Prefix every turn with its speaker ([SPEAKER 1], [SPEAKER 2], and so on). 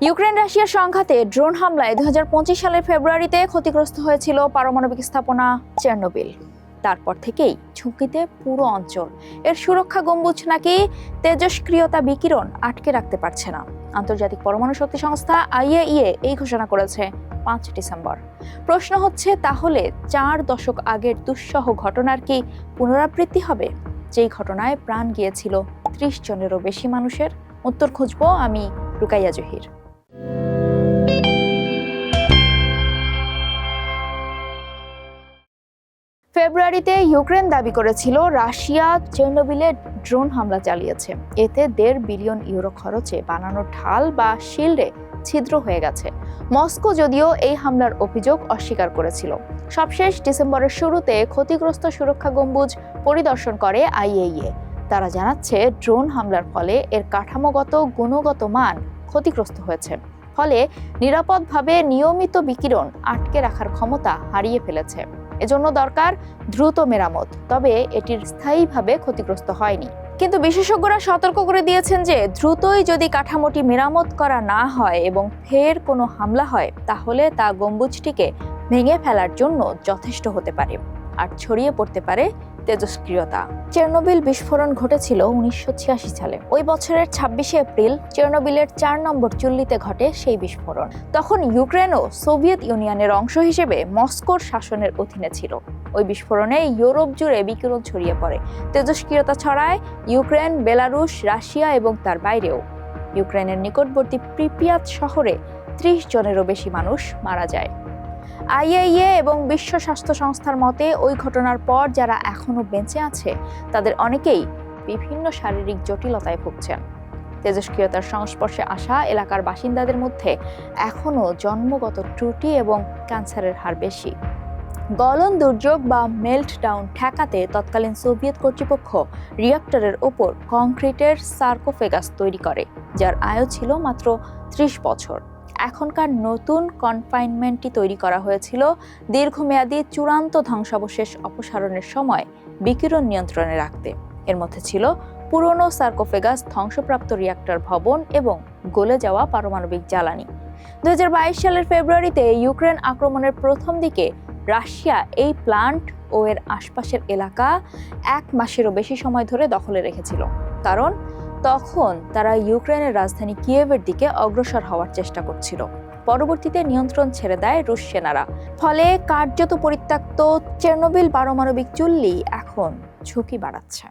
[SPEAKER 1] Ukraine রাশিয়ার সংঘাতে drone হামলায় 2025 সালের ফেব্রুয়ারিতে ক্ষতিগ্রস্ত হয়েছিল পারমাণবিক স্থাপনা চেরনোবিল। তারপর থেকেই ঝুঁকিতে পুরো অঞ্চল। এর সুরক্ষা গম্বুজ নাকি তেজস্ক্রিয়তা বিকিরণ আটকে রাখতে পারছে না। আন্তর্জাতিক পরমাণু শক্তি সংস্থা IAEA এই ঘোষণা করেছে 5 ডিসেম্বর। প্রশ্ন হচ্ছে, তাহলে 4 দশক আগের দুঃসহ ঘটনার কি পুনরাবৃত্তি হবে, যেই ঘটনায় প্রাণ গিয়েছিল 30 জনেরও বেশি মানুষের? উত্তর খুঁজবো আমি, রুকাইয়া জহির। ফেব্রুয়ারিতে ইউক্রেন দাবি করেছিল রাশিয়া চেরনোবিলে ড্রোন হামলা চালিয়েছে। এতে 1.5 বিলিয়ন ইউরো খরচে বানানো ঢাল বা শিল্ডে ছিদ্র হয়ে গেছে। মস্কো যদিও এই হামলার অভিযোগ অস্বীকার করেছিল। সবশেষ ডিসেম্বরের শুরুতে ক্ষতিগ্রস্ত সুরক্ষা গম্বুজ পরিদর্শন করে IAEA। তারা জানাচ্ছে, ড্রোন হামলার ফলে এর কাঠামোগত গুণগত মান ক্ষতিগ্রস্ত হয়েছে, ফলে নিরাপদভাবে নিয়মিত বিকিরণ আটকে রাখার ক্ষমতা হারিয়ে ফেলেছে। এজন্য দরকার দ্রুত মেরামত, তবে এটির স্থায়ীভাবে ক্ষতিগ্রস্ত হয়নি। কিন্তু বিশেষজ্ঞরা সতর্ক করে দিয়েছেন যে দ্রুতই যদি কাঠামোটি মেরামত করা না হয় এবং ফের কোনো হামলা হয়, তাহলে তা গম্বুজটিকে ভেঙে ফেলার জন্য যথেষ্ট হতে পারে আর ছড়িয়ে পড়তে পারে তেজস্ক্রিয়তা। চেরনোবিল বিস্ফোরণ ঘটেছিল 1986 সালে। ওই বছরের 26শে এপ্রিল চেরনোবিলের 4 নম্বর চুল্লিতে ঘটে সেই বিস্ফোরণ। তখন ইউক্রেনও সোভিয়েত ইউনিয়নের অংশ হিসেবে মস্কোর শাসনের অধীনে ছিল। ওই বিস্ফোরণে ইউরোপ জুড়ে বিকিরণ ছড়িয়ে পড়ে, তেজস্ক্রিয়তা ছড়ায় ইউক্রেন, বেলারুশ, রাশিয়া এবং তার বাইরেও। ইউক্রেনের নিকটবর্তী প্রিপিয়াত শহরে 30 জনেরও বেশি মানুষ মারা যায়। IAEA এবং বিশ্ব স্বাস্থ্য সংস্থার মতে, ওই ঘটনার পর যারা এখনো বেঁচে আছে তাদের অনেকেই বিভিন্ন শারীরিক জটিলতায় ভুগছেন। তেজস্ক্রিয়তার সংস্পর্শে আসা এলাকার বাসিন্দাদের মধ্যে এখনো জন্মগত ত্রুটি এবং ক্যান্সারের হার বেশি। গলন দুর্যোগ বা মেল্টডাউন ঠেকাতে তৎকালীন সোভিয়েত কর্তৃপক্ষ রিঅ্যাক্টরের ওপর কংক্রিটের সার্কোফেগাস তৈরি করে, যার আয়ু ছিল মাত্র 30 বছর। এখনকার নতুন কনফাইনমেন্টটি তৈরি করা হয়েছিল দীর্ঘমেয়াদী চূড়ান্ত ধ্বংসাবশেষ অপসারণের সময় বিকিরণ নিয়ন্ত্রণে রাখতে। এর মধ্যে ছিল পুরনো সার্কোফেগাস, ধ্বংসপ্রাপ্ত রিঅ্যাক্টর ভবন এবং গলে যাওয়া পারমাণবিক জ্বালানি। 2022 সালের ফেব্রুয়ারিতে ইউক্রেন আক্রমণের প্রথম দিকে রাশিয়া এই প্ল্যান্ট ও এর আশপাশের এলাকা 1 মাসেরও বেশি সময় ধরে দখলে রেখেছিল, কারণ তখন তারা ইউক্রেনের রাজধানী কিয়েভের দিকে অগ্রসর হওয়ার চেষ্টা করছিল। পরবর্তীতে নিয়ন্ত্রণ ছেড়ে দেয় রুশ সেনারা। ফলে কার্যত পরিত্যক্ত চেরনোবিল পারমাণবিক চুল্লি এখন ঝুঁকি বাড়াচ্ছে।